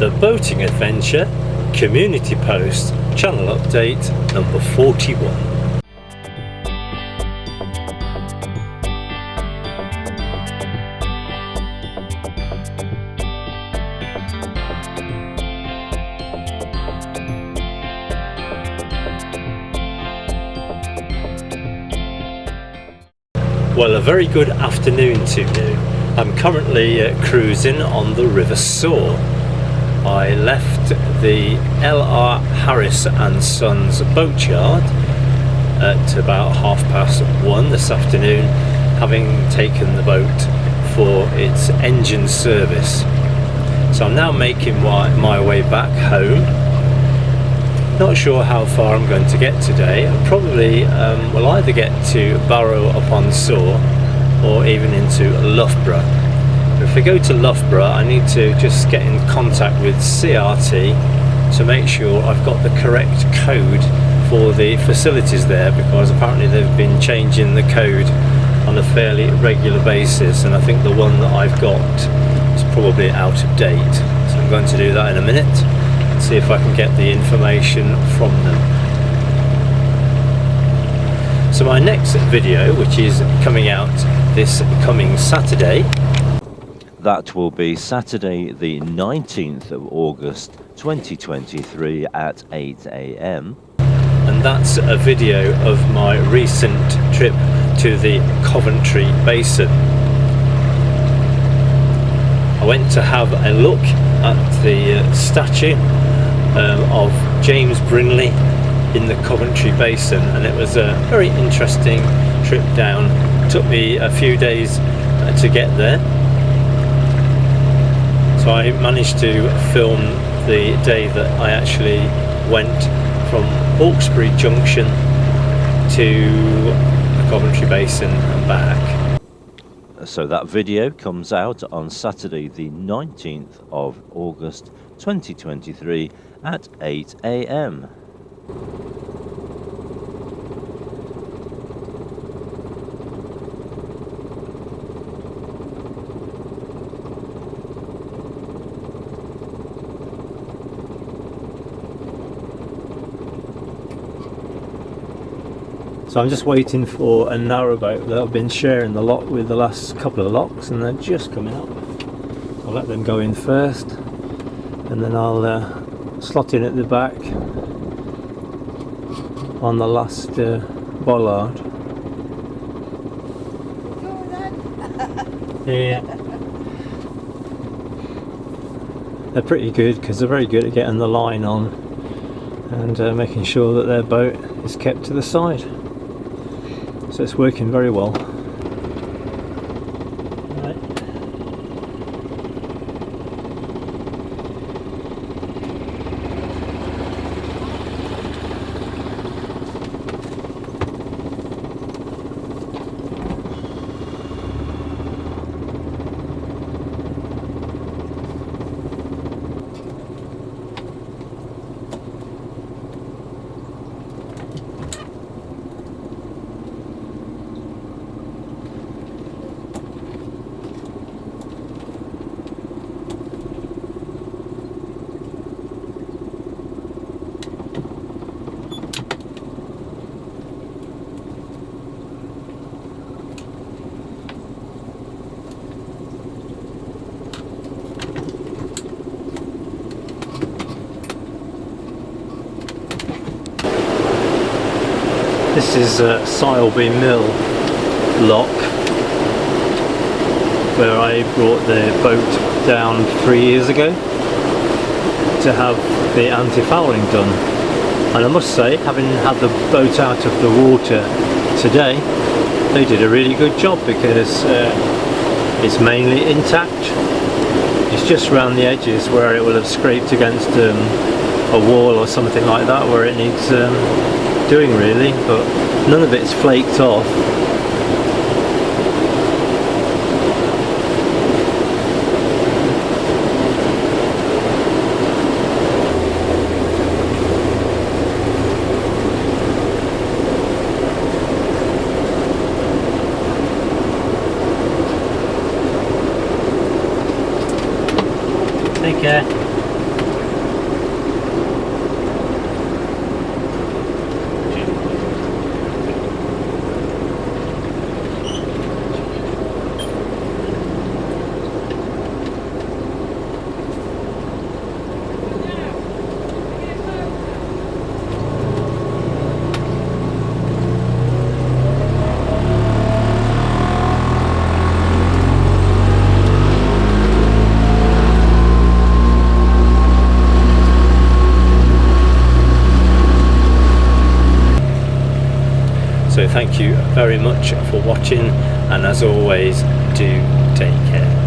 The Boating Adventure Community Post Channel Update number 41. Well, a very good afternoon to you. I'm currently cruising on the River Soar. I left the L.R. Harris and Sons boatyard at about 1:30 this afternoon, having taken the boat for its engine service. So I'm now making my way back home. Not sure how far I'm going to get today. I probably will either get to Barrow upon Soar or even into Loughborough. If I go to Loughborough, I need to just get in contact with CRT to make sure I've got the correct code for the facilities there, because apparently they've been changing the code on a fairly regular basis, and I think the one that I've got is probably out of date. So I'm going to do that in a minute, see if I can get the information from them. So my next video, which is coming out this coming Saturday, that will be Saturday the 19th of August 2023 at 8 AM. And that's a video of my recent trip to the Coventry Basin. I went to have a look at the statue of James Brindley in the Coventry Basin, and it was a very interesting trip down. It took me a few days to get there, so I managed to film the day that I actually went from Hawkesbury Junction to the Coventry Basin and back. So that video comes out on Saturday the 19th of August 2023 at 8 AM. So I'm just waiting for a narrowboat that I've been sharing the lock with the last couple of locks, and they're just coming up. I'll let them go in first, and then I'll slot in at the back on the last bollard. Yeah. They're pretty good because they're very good at getting the line on and making sure that their boat is kept to the side. So it's working very well. Right. This is Sileby Mill lock, where I brought the boat down 3 years ago to have the anti-fouling done. And I must say, having had the boat out of the water today, they did a really good job, because it's mainly intact. It's just around the edges where it will have scraped against a wall or something like that, where it needs doing really, but none of it's flaked off. Take care. thank you very much for watching, and as always, do take care.